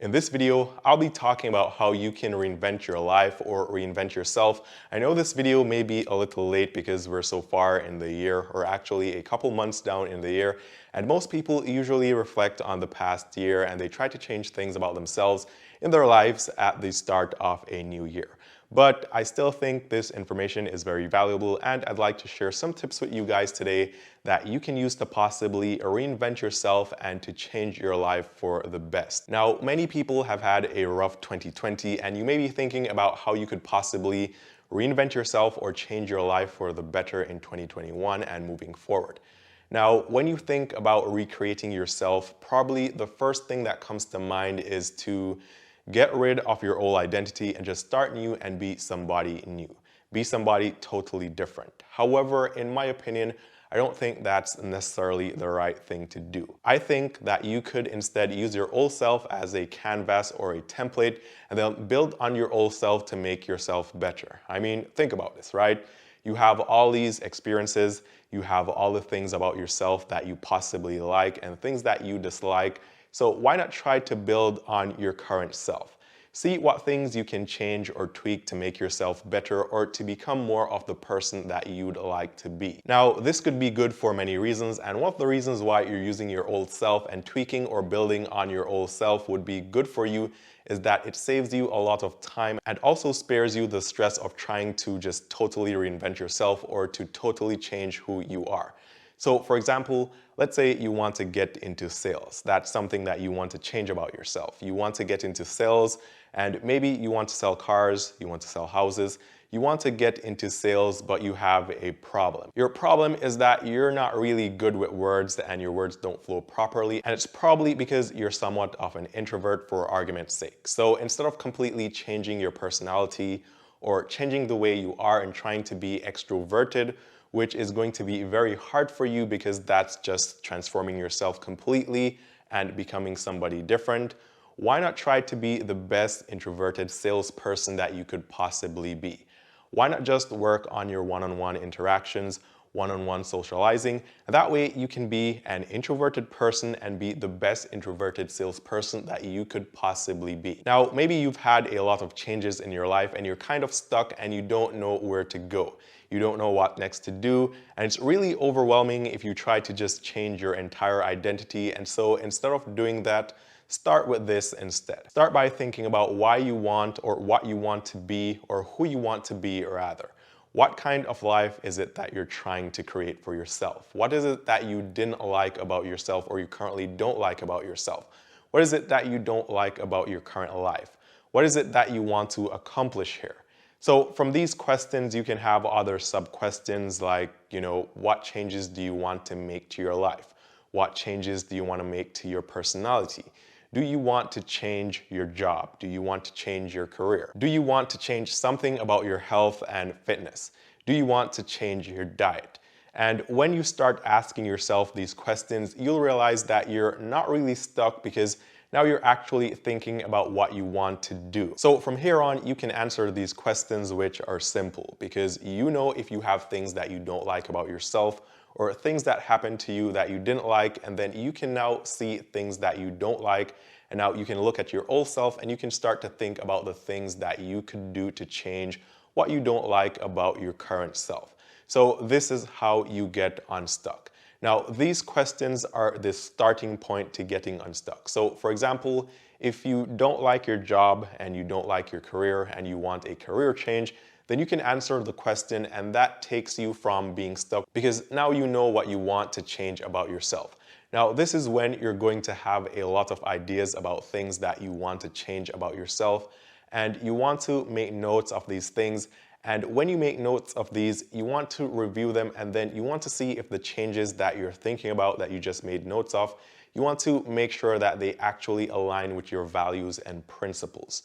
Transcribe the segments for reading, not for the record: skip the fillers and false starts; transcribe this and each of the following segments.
In this video, I'll be talking about how you can reinvent your life or reinvent yourself. I know this video may be a little late because we're so far in the year, or actually a couple months down in the year, and most people usually reflect on the past year and they try to change things about themselves in their lives at the start of a new year. But I still think this information is very valuable, and I'd like to share some tips with you guys today that you can use to possibly reinvent yourself and to change your life for the best. Now, many people have had a rough 2020, and you may be thinking about how you could possibly reinvent yourself or change your life for the better in 2021 and moving forward. Now, when you think about recreating yourself, probably the first thing that comes to mind is to get rid of your old identity and just start new and be somebody new. Be somebody totally different. However, in my opinion, I don't think that's necessarily the right thing to do. I think that you could instead use your old self as a canvas or a template and then build on your old self to make yourself better. I mean, think about this, right? You have all these experiences, you have all the things about yourself that you possibly like and things that you dislike. So why not try to build on your current self? See what things you can change or tweak to make yourself better or to become more of the person that you'd like to be. Now, this could be good for many reasons, and one of the reasons why you're using your old self and tweaking or building on your old self would be good for you is that it saves you a lot of time and also spares you the stress of trying to just totally reinvent yourself or to totally change who you are. So for example, let's say you want to get into sales. That's something that you want to change about yourself. You want to get into sales and maybe you want to sell cars, you want to sell houses, you want to get into sales, but you have a problem. Your problem is that you're not really good with words and your words don't flow properly. And it's probably because you're somewhat of an introvert for argument's sake. So instead of completely changing your personality or changing the way you are and trying to be extroverted, which is going to be very hard for you because that's just transforming yourself completely and becoming somebody different. Why not try to be the best introverted salesperson that you could possibly be? Why not just work on your one-on-one interactions, one-on-one socializing? That way you can be an introverted person and be the best introverted salesperson that you could possibly be. Now, maybe you've had a lot of changes in your life and you're kind of stuck and you don't know where to go. You don't know what next to do, and it's really overwhelming if you try to just change your entire identity. And so instead of doing that, start with this instead. Start by thinking about why you want or what you want to be or who you want to be rather. What kind of life is it that you're trying to create for yourself? What is it that you didn't like about yourself or you currently don't like about yourself? What is it that you don't like about your current life? What is it that you want to accomplish here? So from these questions, you can have other sub-questions like, what changes do you want to make to your life? What changes do you want to make to your personality? Do you want to change your job? Do you want to change your career? Do you want to change something about your health and fitness? Do you want to change your diet? And when you start asking yourself these questions, you'll realize that you're not really stuck because now you're actually thinking about what you want to do. So from here on, you can answer these questions, which are simple because you know if you have things that you don't like about yourself or things that happened to you that you didn't like, and then you can now see things that you don't like. And now you can look at your old self and you can start to think about the things that you could do to change what you don't like about your current self. So this is how you get unstuck. Now, these questions are the starting point to getting unstuck. So for example, if you don't like your job and you don't like your career and you want a career change, then you can answer the question and that takes you from being stuck because now you know what you want to change about yourself. Now, this is when you're going to have a lot of ideas about things that you want to change about yourself, and you want to make notes of these things. And when you make notes of these, you want to review them and then you want to see if the changes that you're thinking about that you just made notes of, you want to make sure that they actually align with your values and principles.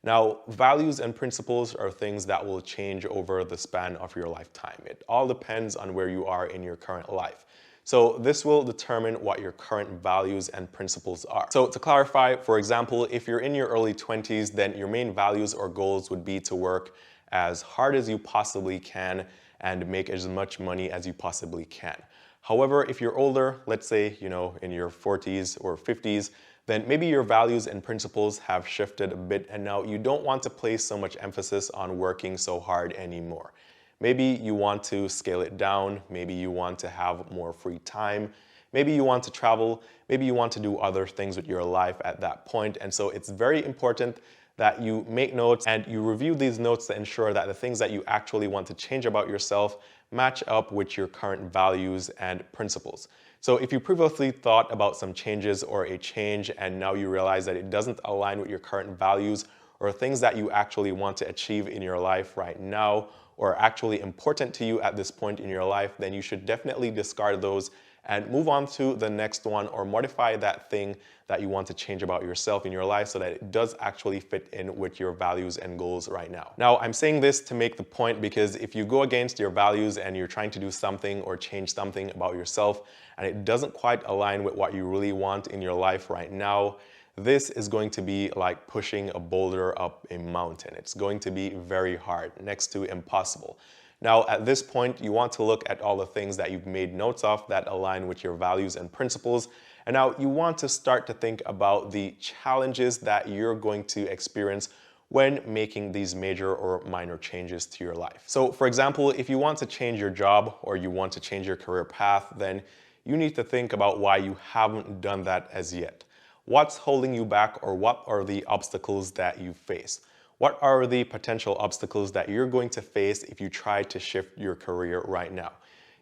Now, values and principles are things that will change over the span of your lifetime. It all depends on where you are in your current life. So this will determine what your current values and principles are. So to clarify, for example, if you're in your early 20s, then your main values or goals would be to work as hard as you possibly can and make as much money as you possibly can. However, if you're older, let's say, in your 40s or 50s, then maybe your values and principles have shifted a bit and now you don't want to place so much emphasis on working so hard anymore. Maybe you want to scale it down, maybe you want to have more free time, maybe you want to travel, maybe you want to do other things with your life at that point. And so it's very important that you make notes and you review these notes to ensure that the things that you actually want to change about yourself match up with your current values and principles. So if you previously thought about some changes or a change and now you realize that it doesn't align with your current values or things that you actually want to achieve in your life right now or actually important to you at this point in your life, then you should definitely discard those and move on to the next one or modify that thing that you want to change about yourself in your life so that it does actually fit in with your values and goals right now. Now, I'm saying this to make the point because if you go against your values and you're trying to do something or change something about yourself and it doesn't quite align with what you really want in your life right now, this is going to be like pushing a boulder up a mountain. It's going to be very hard, next to impossible. Now, at this point, you want to look at all the things that you've made notes of that align with your values and principles. And now you want to start to think about the challenges that you're going to experience when making these major or minor changes to your life. So for example, if you want to change your job or you want to change your career path, then you need to think about why you haven't done that as yet. What's holding you back or what are the obstacles that you face? What are the potential obstacles that you're going to face if you try to shift your career right now?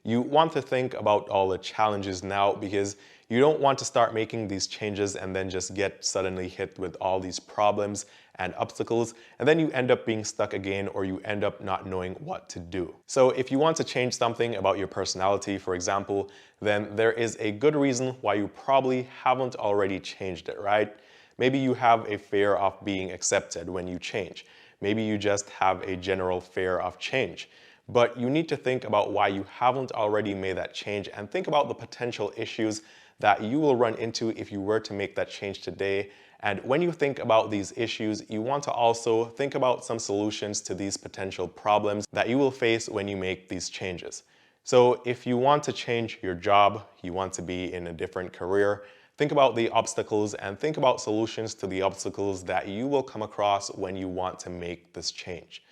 You want to think about all the challenges now because you don't want to start making these changes and then just get suddenly hit with all these problems and obstacles, and then you end up being stuck again or you end up not knowing what to do. So if you want to change something about your personality, for example, then there is a good reason why you probably haven't already changed it, right? Maybe you have a fear of being accepted when you change. Maybe you just have a general fear of change. But you need to think about why you haven't already made that change and think about the potential issues that you will run into if you were to make that change today. And when you think about these issues, you want to also think about some solutions to these potential problems that you will face when you make these changes. So if you want to change your job, you want to be in a different career, think about the obstacles and think about solutions to the obstacles that you will come across when you want to make this change.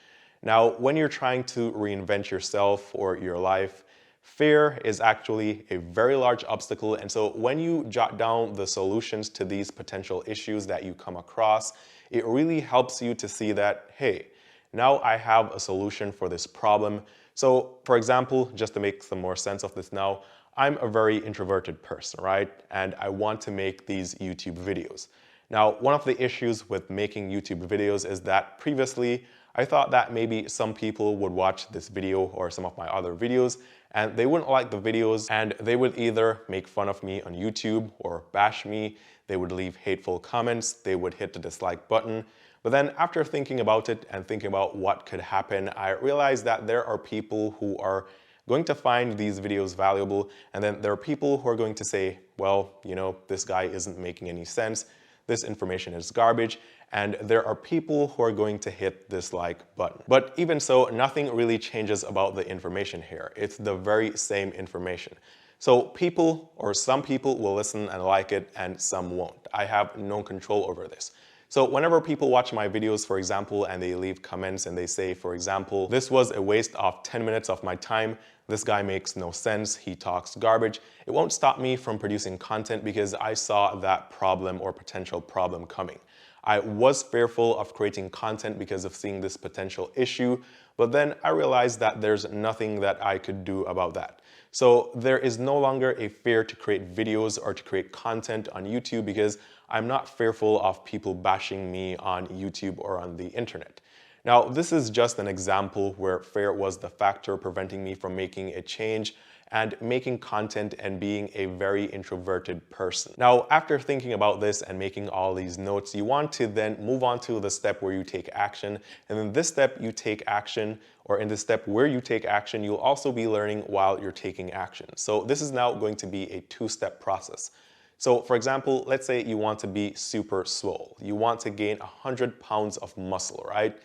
Now, when you're trying to reinvent yourself or your life, fear is actually a very large obstacle. And so when you jot down the solutions to these potential issues that you come across, it really helps you to see that, hey, now I have a solution for this problem. So for example, just to make some more sense of this now, I'm a very introverted person, right? And I want to make these YouTube videos. Now, one of the issues with making YouTube videos is that previously I thought that maybe some people would watch this video or some of my other videos and they wouldn't like the videos and they would either make fun of me on YouTube or bash me, they would leave hateful comments, they would hit the dislike button. But then after thinking about it and thinking about what could happen, I realized that there are people who are going to find these videos valuable, and then there are people who are going to say, well, you know, this guy isn't making any sense, this information is garbage, and there are people who are going to hit this like button. But even so, nothing really changes about the information here. It's the very same information. So people or some people will listen and like it and some won't. I have no control over this. So whenever people watch my videos, for example, and they leave comments and they say, for example, this was a waste of 10 minutes of my time, this guy makes no sense, he talks garbage, it won't stop me from producing content because I saw that problem or potential problem coming. I was fearful of creating content because of seeing this potential issue, but then I realized that there's nothing that I could do about that. So there is no longer a fear to create videos or to create content on YouTube because I'm not fearful of people bashing me on YouTube or on the internet. Now, this is just an example where fear was the factor preventing me from making a change and making content and being a very introverted person. Now, after thinking about this and making all these notes, you want to then move on to the step where you take action. And in this step, you take action, or in this step where you take action, you'll also be learning while you're taking action. So this is now going to be a two-step process. So for example, let's say you want to be super swole. You want to gain 100 pounds of muscle, right?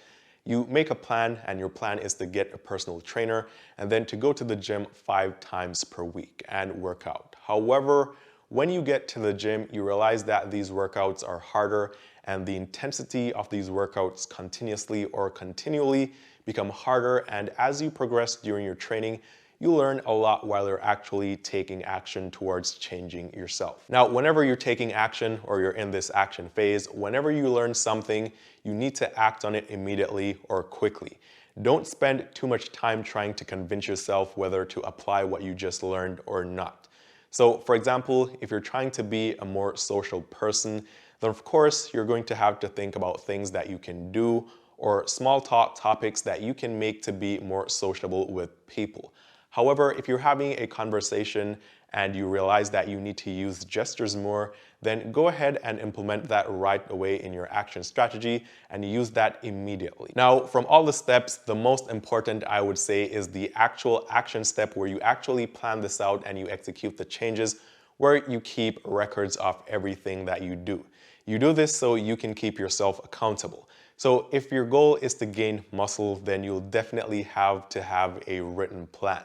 You make a plan and your plan is to get a personal trainer and then to go to the gym 5 times per week and work out. However, when you get to the gym, you realize that these workouts are harder and the intensity of these workouts continuously or continually become harder. And as you progress during your training, you learn a lot while you're actually taking action towards changing yourself. Now, whenever you're taking action or you're in this action phase, whenever you learn something, you need to act on it immediately or quickly. Don't spend too much time trying to convince yourself whether to apply what you just learned or not. So, for example, if you're trying to be a more social person, then of course you're going to have to think about things that you can do or small talk topics that you can make to be more sociable with people. However, if you're having a conversation and you realize that you need to use gestures more, then go ahead and implement that right away in your action strategy and use that immediately. Now, from all the steps, the most important, I would say, is the actual action step where you actually plan this out and you execute the changes, where you keep records of everything that you do. You do this so you can keep yourself accountable. So if your goal is to gain muscle, then you'll definitely have to have a written plan.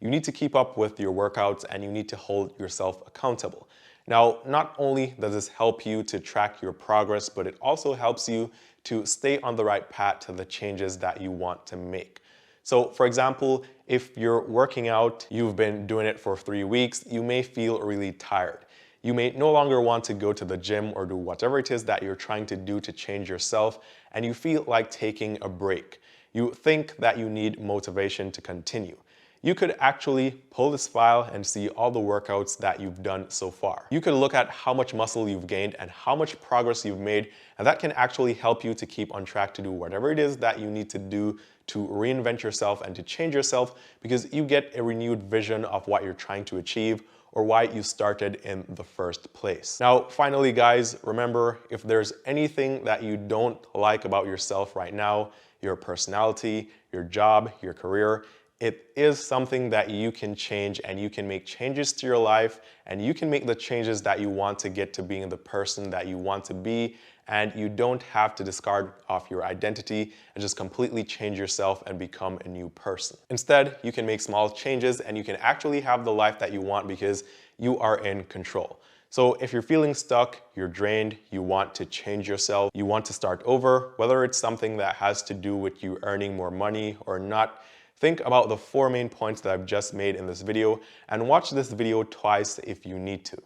You need to keep up with your workouts and you need to hold yourself accountable. Now, not only does this help you to track your progress, but it also helps you to stay on the right path to the changes that you want to make. So, for example, if you're working out, you've been doing it for 3 weeks, you may feel really tired. You may no longer want to go to the gym or do whatever it is that you're trying to do to change yourself, and you feel like taking a break. You think that you need motivation to continue. You could actually pull this file and see all the workouts that you've done so far. You could look at how much muscle you've gained and how much progress you've made, and that can actually help you to keep on track to do whatever it is that you need to do to reinvent yourself and to change yourself, because you get a renewed vision of what you're trying to achieve or why you started in the first place. Now, finally, guys, remember, if there's anything that you don't like about yourself right now, your personality, your job, your career, it is something that you can change, and you can make changes to your life, and you can make the changes that you want to get to being the person that you want to be, and you don't have to discard off your identity and just completely change yourself and become a new person. Instead, you can make small changes and you can actually have the life that you want because you are in control. So if you're feeling stuck, you're drained, you want to change yourself, you want to start over, whether it's something that has to do with you earning more money or not, think about the 4 main points that I've just made in this video and watch this video twice if you need to.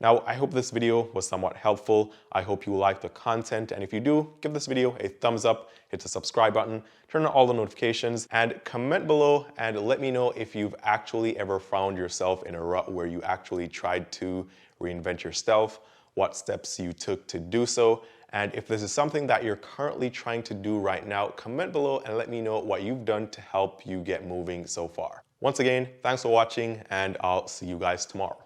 Now, I hope this video was somewhat helpful. I hope you like the content, and if you do, give this video a thumbs up, hit the subscribe button, turn on all the notifications, and comment below and let me know if you've actually ever found yourself in a rut where you actually tried to reinvent yourself, what steps you took to do so, and if this is something that you're currently trying to do right now, comment below and let me know what you've done to help you get moving so far. Once again, thanks for watching, and I'll see you guys tomorrow.